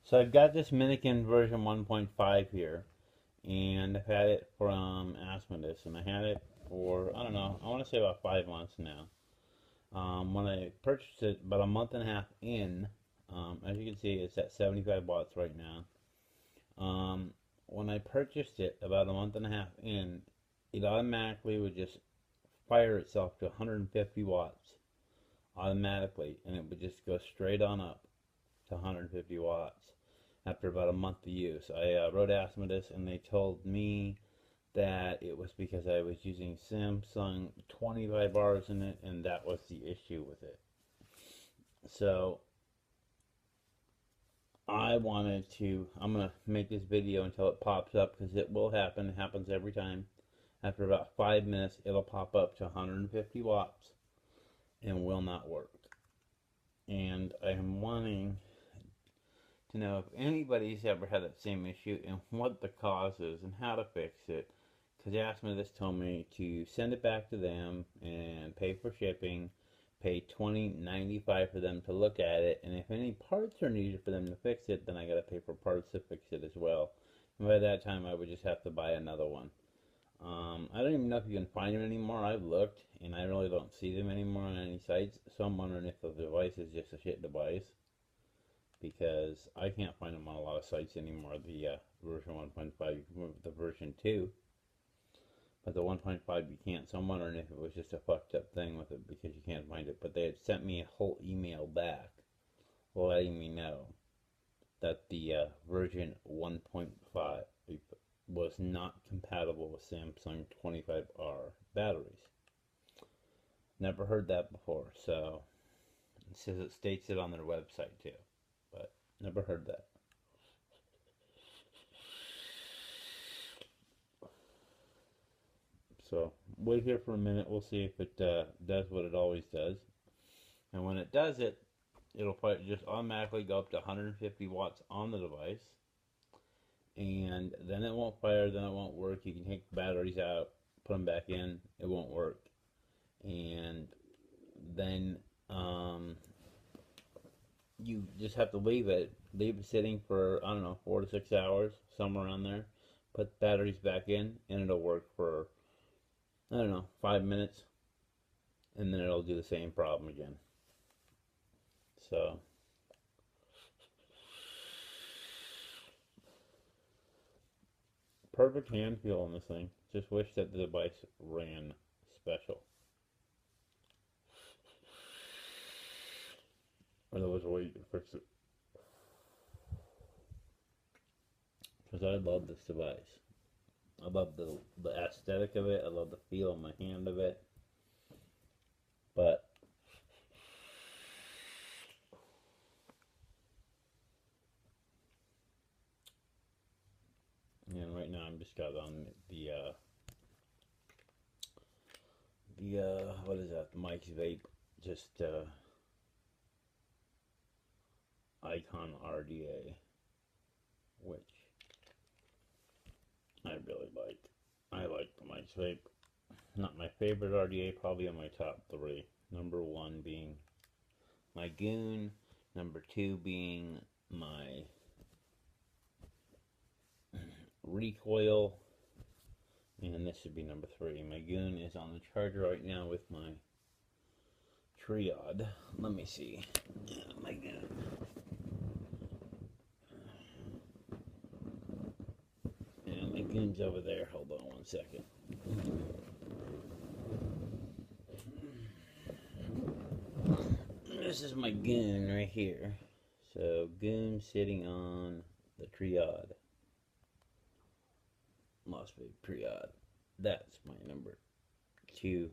So I've got this Minikin version 1.5 here, and I've had it from Asmodus, and I had it for, I don't know, I want to say about 5 months now. When I purchased it about a month and a half in, as you can see, it's at 75 watts right now. When I purchased it about a month and a half in, it automatically would just fire itself to 150 watts automatically, and it would just go straight on up to 150 watts after about a month of use. I wrote Asmodus, and they told me that it was because I was using Samsung 25 bars in it, and that was the issue with it. So I'm going to make this video until it pops up, because it will happen. It happens every time. After about 5 minutes, it'll pop up to 150 watts and will not work. And I am wanting to know if anybody's ever had that same issue and what the cause is and how to fix it. Because Asmodus told me to send it back to them and pay for shipping, pay $20.95 for them to look at it, and if any parts are needed for them to fix it, then I gotta pay for parts to fix it as well. And by that time, I would just have to buy another one. I don't even know if you can find them anymore. I've looked, and I really don't see them anymore on any sites. So I'm wondering if the device is just a shit device, because I can't find them on a lot of sites anymore. The version 1.5, you can move the version 2, but the 1.5 you can't. So I'm wondering if it was just a fucked up thing with it because you can't find it. But they had sent me a whole email back letting me know that the version 1.5 was not compatible with Samsung 25R batteries. Never heard that before, so it says it states it on their website too, but never heard that. So wait here for a minute. We'll see if it does what it always does. And when it does it, it'll just automatically go up to 150 watts on the device. And then it won't fire, then it won't work. You can take the batteries out, put them back in, it won't work. And then you just have to leave it sitting for, I don't know, 4 to 6 hours, somewhere around there. Put the batteries back in, and it'll work for, I don't know, 5 minutes, and then it'll do the same problem again. So perfect hand feel on this thing. Just wish that the device ran special, or there was a way you could fix it. Because I love this device. I love the aesthetic of it. I love the feel of my hand of it. But and right now I'm just got on the what is that? The Mike's Vape, just Icon RDA, which I really like. I like the Mike's Vape. Not my favorite RDA, probably on my top 3. Number 1 being my Goon, number 2 being my Recoil, and this should be number 3. My Goon is on the charger right now with my Triod. Let me see. My Goon. Yeah, my Goon's over there. Hold on one second. This is my Goon right here. So Goon sitting on the Triod. Must be Triod. That's my number 2,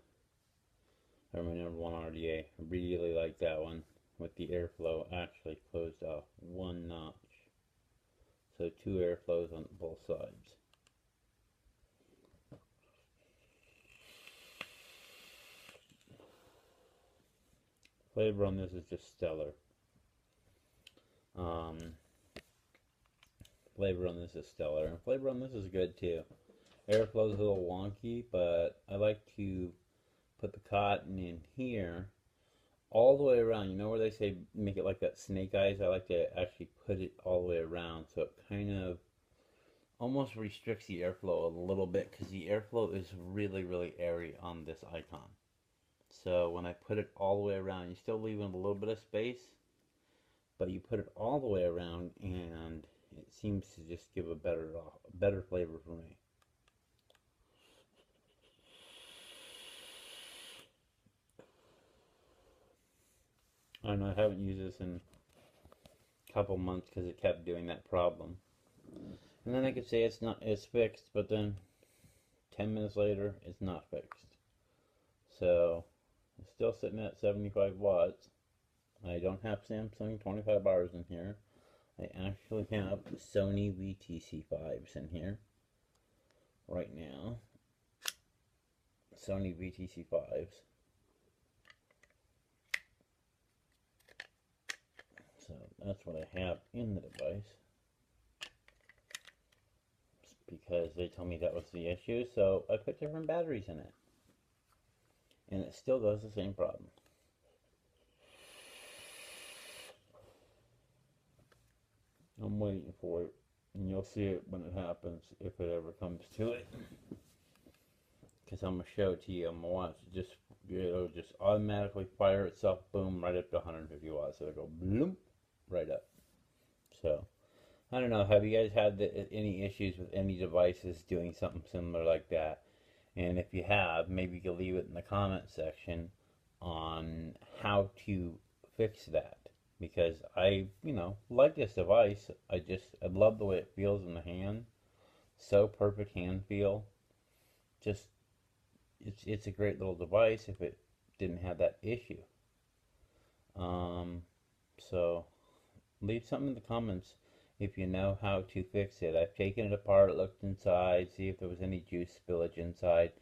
or my number 1 RDA. I really like that one. With the airflow actually closed off 1 notch. So 2 airflows on both sides. Flavor on this is just stellar. Flavor on this is stellar, and flavor on this is good too. Airflow is a little wonky, but I like to put the cotton in here all the way around. You know where they say make it like that snake eyes? I like to actually put it all the way around so it kind of almost restricts the airflow a little bit, because the airflow is really, really airy on this icon. So when I put it all the way around, you still leaving a little bit of space, but you put it all the way around and it seems to just give a better flavor for me. I know I haven't used this in a couple months because it kept doing that problem. And then I could say it's fixed, but then 10 minutes later it's not fixed. So it's still sitting at 75 watts. I don't have Samsung 25 bars in here. I actually have Sony VTC5s in here right now. Sony VTC5s. So that's what I have in the device, because they told me that was the issue, so I put different batteries in it. And it still does the same problem. I'm waiting for it, and you'll see it when it happens, if it ever comes to it. Because I'm going to show it to you. I'm going to watch it it'll just automatically fire itself, boom, right up to 150 watts. So it'll go bloom, right up. So, I don't know, have you guys had any issues with any devices doing something similar like that? And if you have, maybe you can leave it in the comment section on how to fix that. Because I, like this device. I love the way it feels in the hand. So perfect hand feel. Just, it's a great little device if it didn't have that issue. So leave something in the comments if you know how to fix it. I've taken it apart, looked inside, see if there was any juice spillage inside.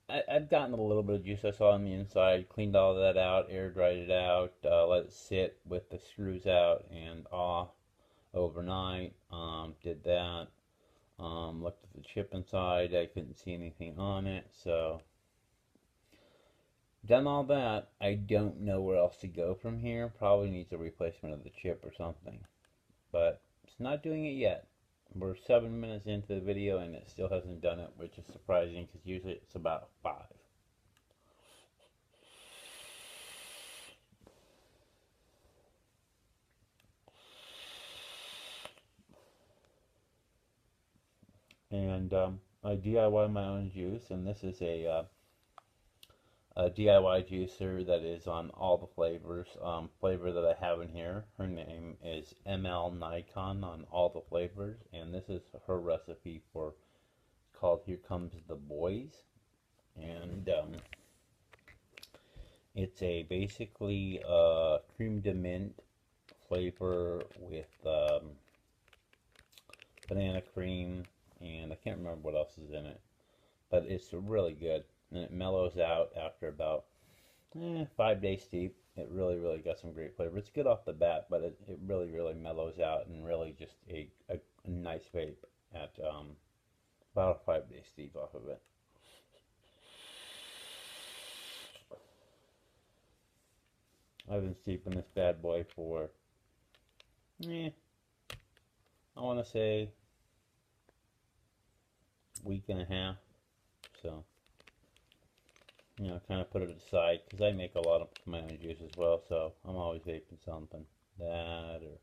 I've gotten a little bit of juice I saw on the inside, cleaned all of that out, air dried it out, let it sit with the screws out and off overnight. Did that. Looked at the chip inside, I couldn't see anything on it, so done all that. I don't know where else to go from here. Probably needs a replacement of the chip or something, but it's not doing it yet. We're 7 minutes into the video and it still hasn't done it, which is surprising because usually it's about 5. And I DIY my own juice, and this is a DIY juicer that is on all the flavors. Flavor that I have in here, her name is ML Nikon on all the flavors, and this is her recipe for, called Here Comes the Boys. And it's a basically cream de mint flavor with banana cream, and I can't remember what else is in it, but it's really good. And it mellows out after about 5 days steep. It really, really got some great flavor. It's good off the bat, but it really, really mellows out, and really just a nice vape at about a 5 day steep off of it. I've been steeping this bad boy for, I want to say, week and a half. So, kind of put it aside because I make a lot of my own juice as well, so I'm always vaping something. That, or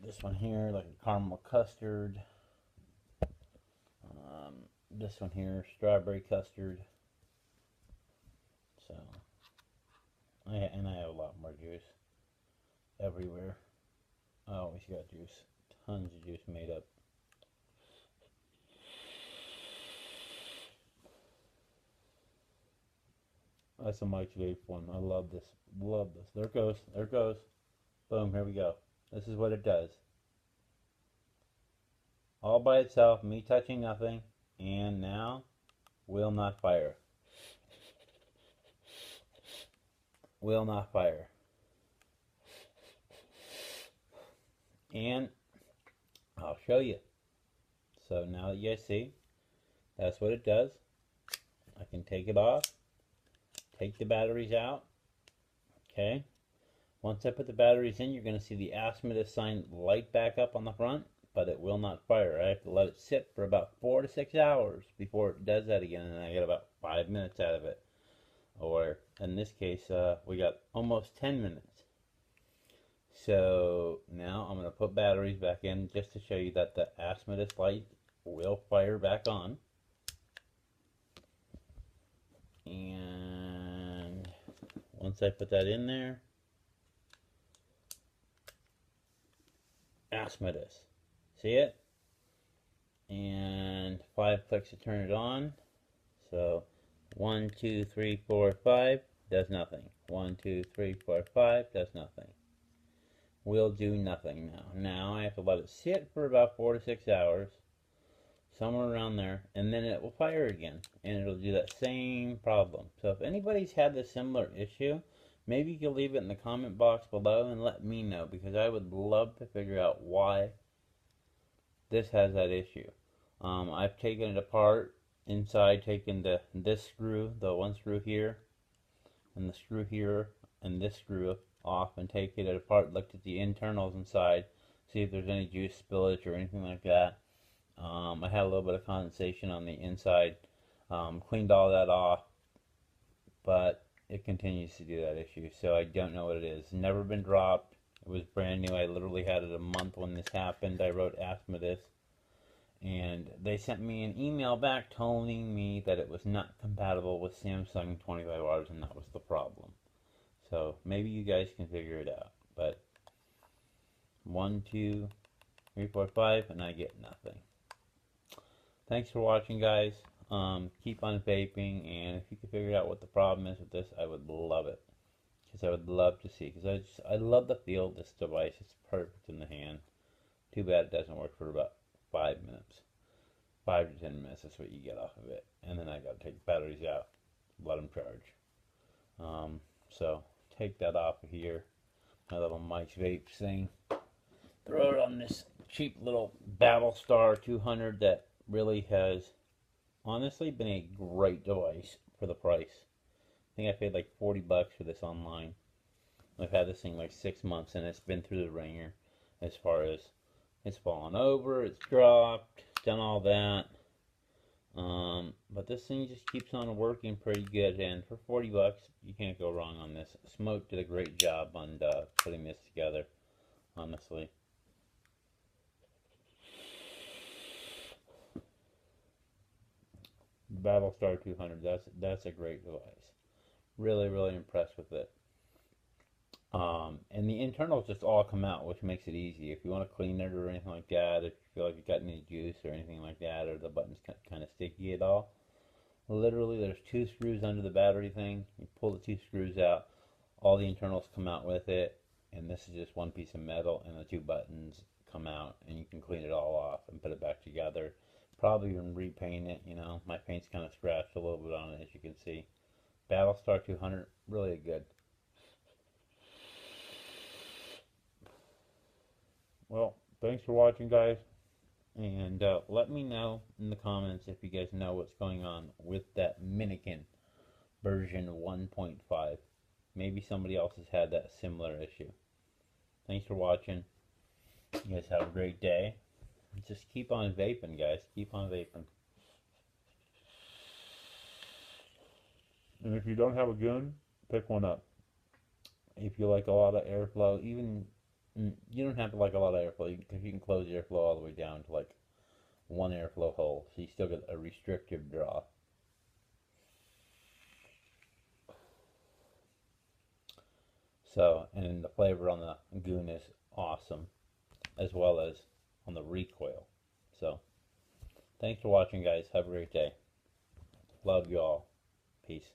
this one here, like a caramel custard. This one here, strawberry custard. So, I have a lot more juice everywhere. I always got juice, tons of juice made up. That's a Mike's Vape one. I love this. Love this. There it goes. There it goes. Boom. Here we go. This is what it does. All by itself. Me touching nothing. And now, will not fire. Will not fire. And I'll show you. So now that you guys see, that's what it does. I can take it off, take the batteries out. Okay. Once I put the batteries in, you're going to see the asmodus sign light back up on the front, but it will not fire. I have to let it sit for about 4 to 6 hours before it does that again, and I get about 5 minutes out of it. Or in this case, we got almost 10 minutes. So now I'm going to put batteries back in just to show you that the asmodus light will fire back on. And once I put that in there, asmodus, see it? And 5 clicks to turn it on. So 1, 2, 3, 4, 5 does nothing. 1, 2, 3, 4, 5 does nothing. Will do nothing now. Now I have to let it sit for about 4 to 6 hours, somewhere around there, and then it will fire again, and it'll do that same problem. So if anybody's had this similar issue, maybe you can leave it in the comment box below and let me know, because I would love to figure out why this has that issue. I've taken it apart inside, taken this screw, the one screw here, and the screw here, and this screw off, and taken it apart, looked at the internals inside, see if there's any juice spillage or anything like that. I had a little bit of condensation on the inside, cleaned all that off, but it continues to do that issue, so I don't know what it is. Never been dropped. It was brand new. I literally had it a month when this happened. I wrote asmodus, and they sent me an email back telling me that it was not compatible with Samsung 25Rs, and that was the problem. So maybe you guys can figure it out. But 1, 2, 3, 4, 5, and I get nothing. Thanks for watching, guys. Keep on vaping, and if you could figure out what the problem is with this, I would love it. Because I would love to see. Because I love the feel of this device. It's perfect in the hand. Too bad it doesn't work for about 5 minutes. 5 to 10 minutes is what you get off of it. And then I got to take the batteries out. Let them charge. So take that off of here. My little Mike's Vapes thing. Throw it on this cheap little Battlestar 200 that really has honestly been a great device for the price. I think I paid like 40 bucks for this online. I've had this thing like 6 months, and it's been through the ringer as far as it's fallen over, it's dropped, done all that. But this thing just keeps on working pretty good, and for 40 bucks, you can't go wrong on this. Smoke did a great job on putting this together, honestly. Battlestar 200, that's a great device. Really, really impressed with it. And the internals just all come out, which makes it easy. If you want to clean it or anything like that, if you feel like you got any juice or anything like that, or the button's kind of sticky at all, literally there's 2 screws under the battery thing. You pull the 2 screws out, all the internals come out with it, and this is just one piece of metal, and the 2 buttons come out, and you can clean it all off and put it back together. Probably even repaint it, you know. My paint's kind of scratched a little bit on it, as you can see. Battlestar 200, really good. Well, thanks for watching, guys. And let me know in the comments if you guys know what's going on with that Minikin version 1.5. Maybe somebody else has had that similar issue. Thanks for watching. You guys have a great day. Just keep on vaping, guys. Keep on vaping. And if you don't have a gun, pick one up. If you like a lot of airflow, even you don't have to like a lot of airflow, because you can close the airflow all the way down to like 1 airflow hole, so you still get a restrictive draw. So, and the flavor on the goon is awesome, as well as on the recoil. So, thanks for watching, guys. Have a great day. Love you all. Peace.